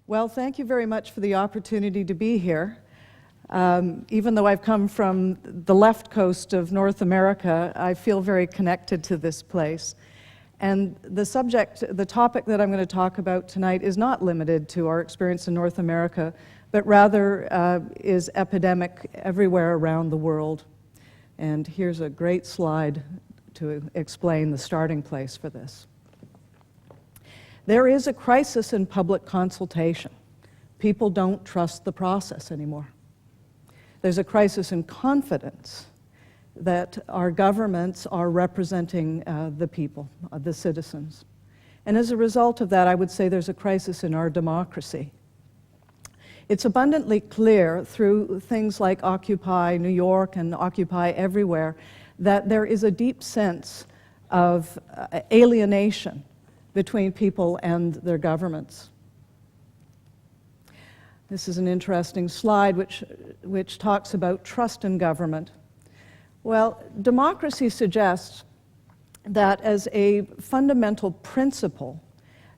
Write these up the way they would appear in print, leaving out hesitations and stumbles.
Well, thank you very much for the opportunity to be here. Even though I've come from the left coast of North America, I feel very connected to this place. And the topic that I'm going to talk about tonight is not limited to our experience in North America, but rather is epidemic everywhere around the world. And here's a great slide to explain the starting place for this. There is a crisis in public consultation. People don't trust the process anymore. There's a crisis in confidence that our governments are representing the people, the citizens. And as a result of that, I would say there's a crisis in our democracy. It's abundantly clear through things like Occupy New York and Occupy Everywhere that there is a deep sense of alienation between people and their governments. This is an interesting slide which talks about trust in government. Well, democracy suggests that as a fundamental principle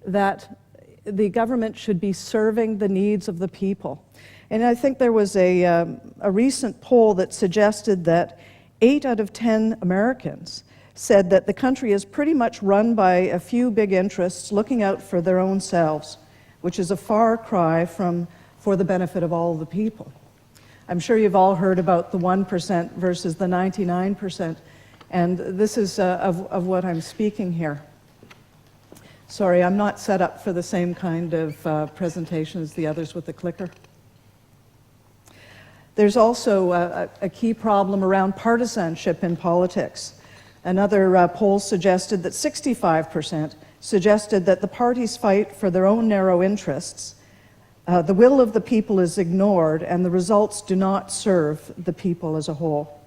that the government should be serving the needs of the people. And I think there was a recent poll that suggested that 8 out of 10 Americans said that the country is pretty much run by a few big interests looking out for their own selves, which is a far cry from for the benefit of all the people. I'm sure you've all heard about the 1% versus the 99%, and this is of what I'm speaking here. Sorry, I'm not set up for the same kind of presentation as the others with the clicker. There's also a key problem around partisanship in politics. Another poll suggested that 65% suggested that the parties fight for their own narrow interests. The will of the people is ignored, and the results do not serve the people as a whole.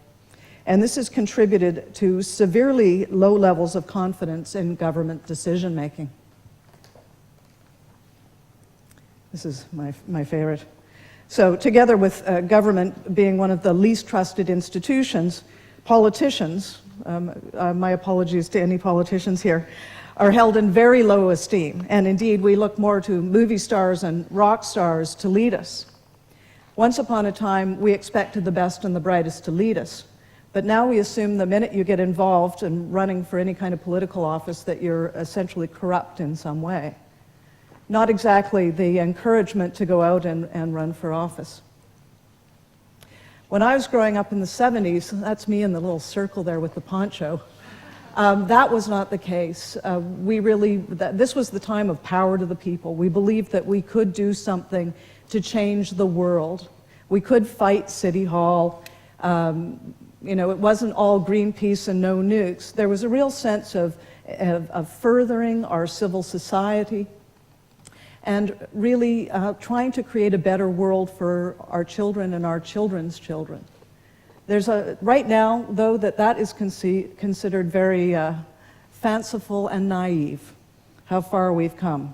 And this has contributed to severely low levels of confidence in government decision-making. This is my favorite. So together with government being one of the least trusted institutions, politicians, my apologies to any politicians here, are held in very low esteem. And indeed, we look more to movie stars and rock stars to lead us. Once upon a time, we expected the best and the brightest to lead us. But now we assume the minute you get involved in running for any kind of political office that you're essentially corrupt in some way. Not exactly the encouragement to go out and run for office. When I was growing up in the 70s, that's me in the little circle there with the poncho, that was not the case. This was the time of power to the people. We believed that we could do something to change the world. We could fight City Hall. It wasn't all Greenpeace and no nukes. There was a real sense of furthering our civil society and really trying to create a better world for our children and our children's children. Right now, though, that is considered very fanciful and naive, how far we've come.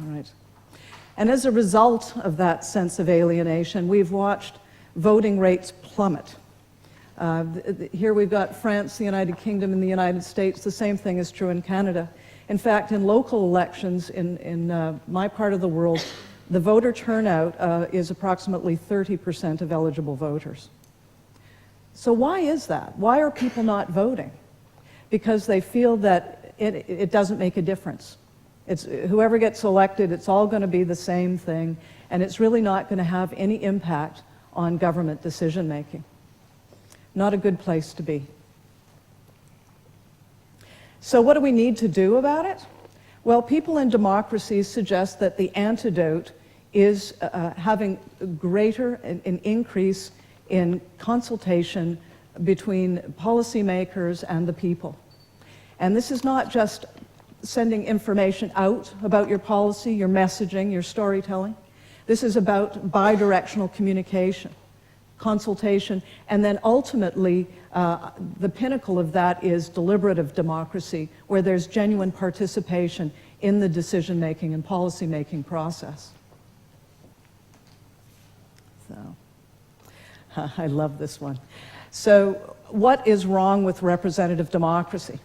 All right. And as a result of that sense of alienation, we've watched voting rates plummet. Here we've got France, the United Kingdom, and the United States. The same thing is true in Canada. In fact, in local elections in my part of the world, the voter turnout is approximately 30% of eligible voters. So why is that? Why are people not voting? Because they feel that it doesn't make a difference. Whoever gets elected, it's all going to be the same thing, and it's really not going to have any impact on government decision-making. Not a good place to be. So what do we need to do about it? Well, people in democracies suggest that the antidote is having an increase in consultation between policymakers and the people. And this is not just sending information out about your policy, your messaging, your storytelling. This is about bidirectional communication, consultation, and then ultimately the pinnacle of that is deliberative democracy, where there's genuine participation in the decision-making and policy-making process. So, I love this one. So, what is wrong with representative democracy?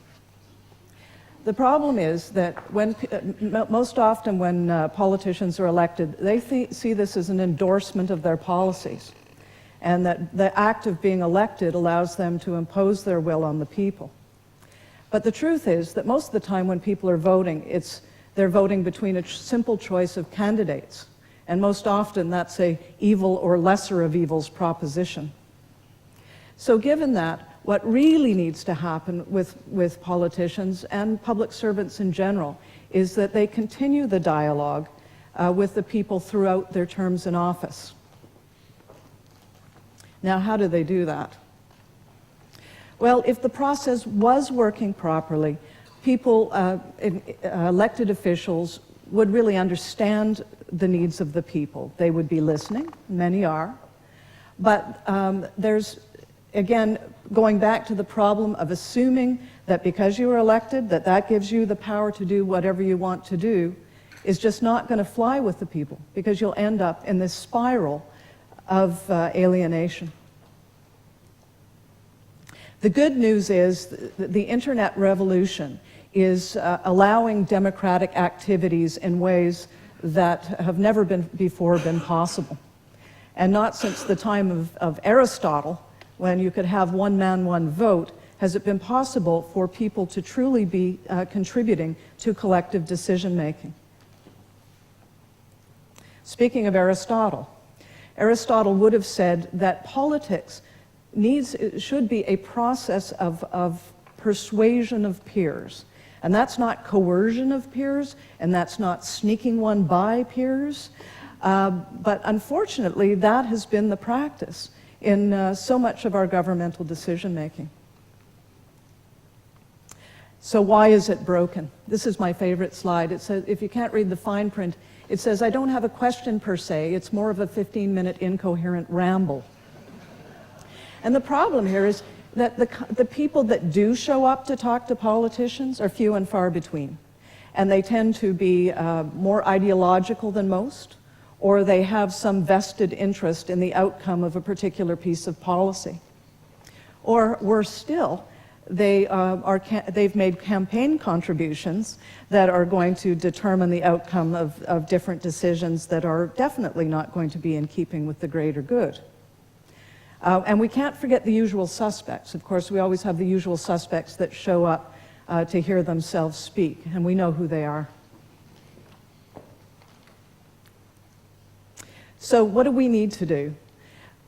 The problem is that most often when politicians are elected, they see this as an endorsement of their policies, and that the act of being elected allows them to impose their will on the people. But the truth is that most of the time when people are voting, they're voting between a simple choice of candidates, and most often that's a evil or lesser of evils proposition. So given that, what really needs to happen with politicians and public servants in general is that they continue the dialogue with the people throughout their terms in office. Now, how do they do that? Well, if the process was working properly, people, elected officials, would really understand the needs of the people. They would be listening, many are, but there's, again, going back to the problem of assuming that because you were elected, that gives you the power to do whatever you want to do, is just not going to fly with the people, because you'll end up in this spiral of alienation. The good news is the internet revolution is allowing democratic activities in ways that have never before been possible. And not since the time of Aristotle, when you could have one man, one vote, has it been possible for people to truly be contributing to collective decision-making. Speaking of Aristotle, Aristotle would have said that politics should be a process of persuasion of peers. And that's not coercion of peers, and that's not sneaking one by peers. But unfortunately, that has been the practice in so much of our governmental decision-making. So why is it broken? This is my favorite slide. It says, if you can't read the fine print, it says, I don't have a question per se, it's more of a 15-minute incoherent ramble. And the problem here is that the people that do show up to talk to politicians are few and far between. And they tend to be more ideological than most, or they have some vested interest in the outcome of a particular piece of policy. Or worse still, they've made campaign contributions that are going to determine the outcome of different decisions that are definitely not going to be in keeping with the greater good. And we can't forget the usual suspects. Of course, we always have the usual suspects that show up to hear themselves speak, and we know who they are. So what do we need to do?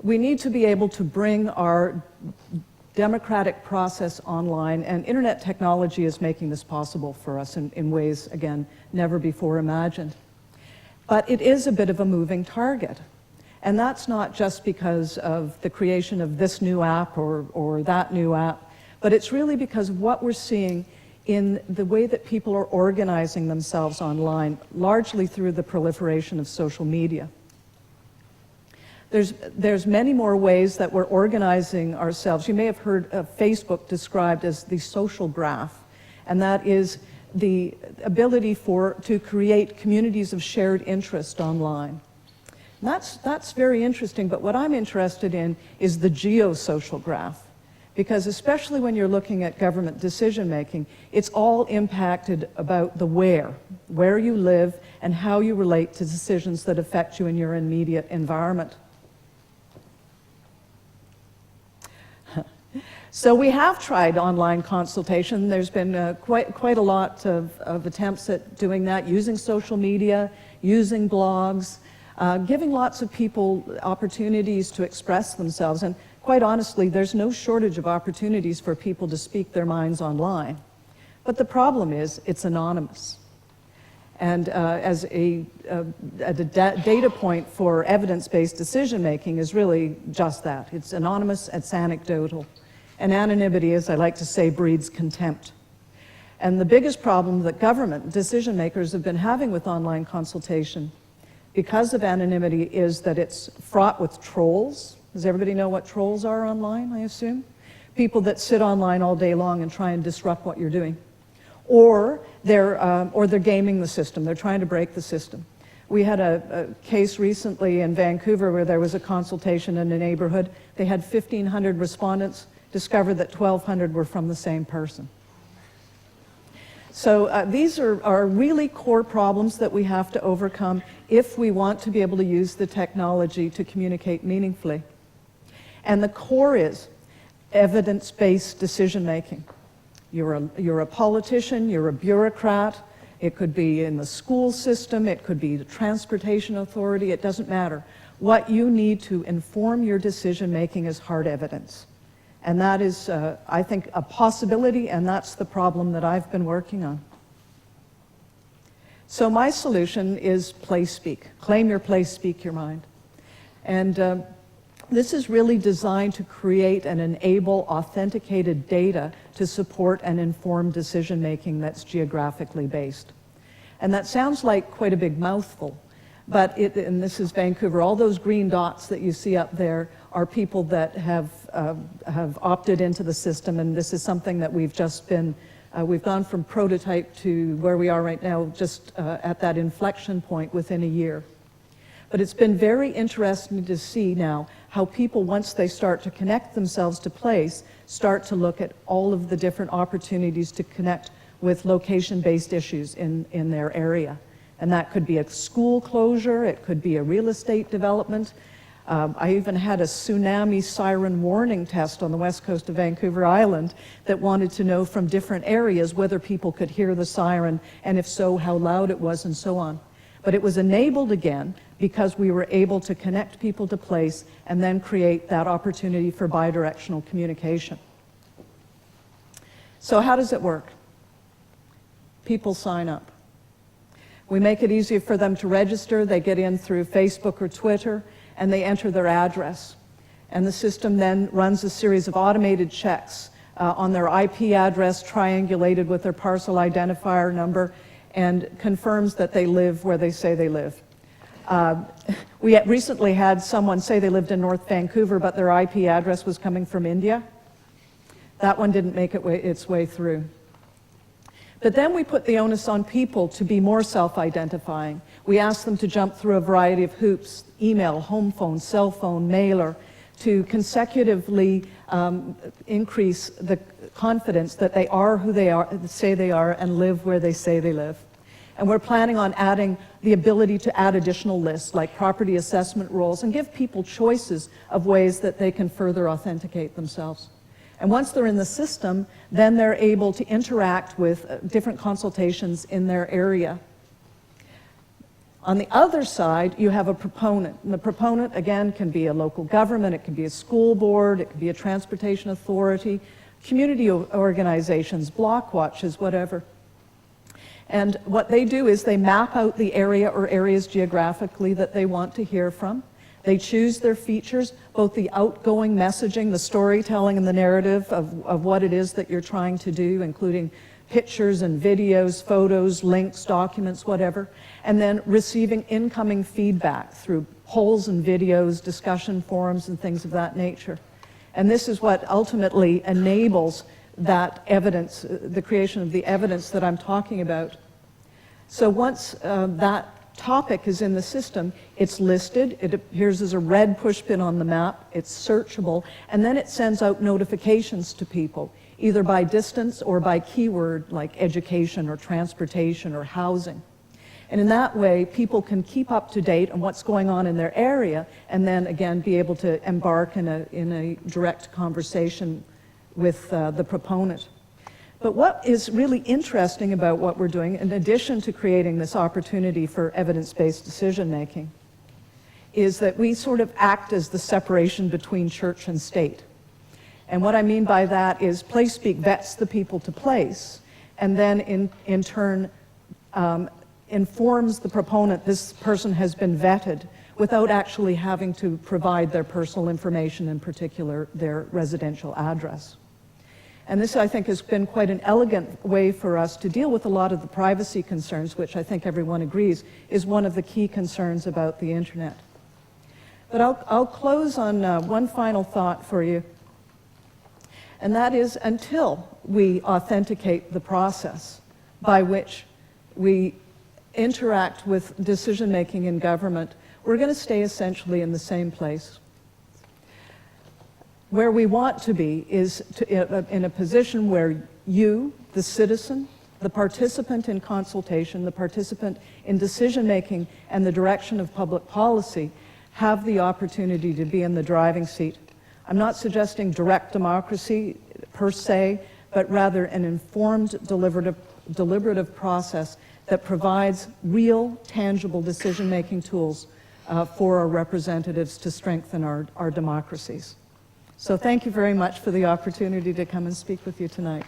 We need to be able to bring our democratic process online, and internet technology is making this possible for us in ways, again, never before imagined. But it is a bit of a moving target. And that's not just because of the creation of this new app or that new app, but it's really because of what we're seeing in the way that people are organizing themselves online, largely through the proliferation of social media. There's many more ways that we're organizing ourselves. You may have heard Facebook described as the social graph, and that is the ability to create communities of shared interest online. And that's very interesting, but what I'm interested in is the geosocial graph, because especially when you're looking at government decision-making, it's all impacted about the where you live and how you relate to decisions that affect you in your immediate environment. So we have tried online consultation. There's been quite a lot of attempts at doing that, using social media, using blogs, giving lots of people opportunities to express themselves. And quite honestly, there's no shortage of opportunities for people to speak their minds online. But the problem is, it's anonymous. And as a data point for evidence-based decision-making is really just that. It's anonymous, it's anecdotal. And anonymity, as I like to say, breeds contempt. And the biggest problem that government decision-makers have been having with online consultation because of anonymity is that it's fraught with trolls. Does everybody know what trolls are online, I assume? People that sit online all day long and try and disrupt what you're doing. Or they're gaming the system. They're trying to break the system. We had a case recently in Vancouver where there was a consultation in a neighborhood. They had 1,500 respondents, discovered that 1,200 were from the same person. So these are really core problems that we have to overcome if we want to be able to use the technology to communicate meaningfully. And the core is evidence-based decision-making. You're a politician, you're a bureaucrat, it could be in the school system, it could be the transportation authority, it doesn't matter. What you need to inform your decision-making is hard evidence. And that is, I think, a possibility, and that's the problem that I've been working on. So my solution is place speak. Claim your place, speak your mind. And this is really designed to create and enable authenticated data to support and inform decision-making that's geographically based. And that sounds like quite a big mouthful, but and this is Vancouver, all those green dots that you see up there are people that have opted into the system, and this is something that we've just been, we've gone from prototype to where we are right now, just at that inflection point within a year. But it's been very interesting to see now how people, once they start to connect themselves to place, start to look at all of the different opportunities to connect with location-based issues in their area. And that could be a school closure, it could be a real estate development. I even had a tsunami siren warning test on the west coast of Vancouver Island that wanted to know from different areas whether people could hear the siren, and if so, how loud it was, and so on. But it was enabled again because we were able to connect people to place and then create that opportunity for bidirectional communication. So how does it work? People sign up. We make it easier for them to register. They get in through Facebook or Twitter, and they enter their address. And the system then runs a series of automated checks on their IP address, triangulated with their parcel identifier number, and confirms that they live where they say they live. We recently had someone say they lived in North Vancouver, but their IP address was coming from India. That one didn't make its way through. But then we put the onus on people to be more self-identifying. We ask them to jump through a variety of hoops: email, home phone, cell phone, mailer, to consecutively increase the confidence that they are who they say they are and live where they say they live. And we're planning on adding the ability to add additional lists like property assessment roles and give people choices of ways that they can further authenticate themselves. And once they're in the system, then they're able to interact with different consultations in their area. On the other side, you have a proponent. And the proponent, again, can be a local government, it can be a school board, it can be a transportation authority, community organizations, block watches, whatever. And what they do is they map out the area or areas geographically that they want to hear from. They choose their features, both the outgoing messaging, the storytelling and the narrative of what it is that you're trying to do, including pictures and videos, photos, links, documents, whatever, and then receiving incoming feedback through polls and videos, discussion forums, and things of that nature. And this is what ultimately enables that evidence, the creation of the evidence that I'm talking about. So once that topic is in the system, it's listed, it appears as a red pushpin on the map, it's searchable, and then it sends out notifications to people, either by distance or by keyword like education or transportation or housing. And in that way, people can keep up to date on what's going on in their area, and then again be able to embark in a direct conversation with the proponent. But what is really interesting about what we're doing, in addition to creating this opportunity for evidence-based decision-making, is that we sort of act as the separation between church and state. And what I mean by that is PlaceSpeak vets the people to place, and then in turn informs the proponent this person has been vetted without actually having to provide their personal information, in particular their residential address. And this, I think, has been quite an elegant way for us to deal with a lot of the privacy concerns, which I think everyone agrees is one of the key concerns about the internet. But I'll close on one final thought for you, and that is, until we authenticate the process by which we interact with decision-making in government, we're going to stay essentially in the same place. Where we want to be is in a position where you, the citizen, The participant in consultation, the participant in decision-making and the direction of public policy have the opportunity to be in the driving seat. I'm not suggesting direct democracy per se, but rather an informed, deliberative process that provides real, tangible decision-making tools for our representatives to strengthen our democracies. So thank you very much for the opportunity to come and speak with you tonight.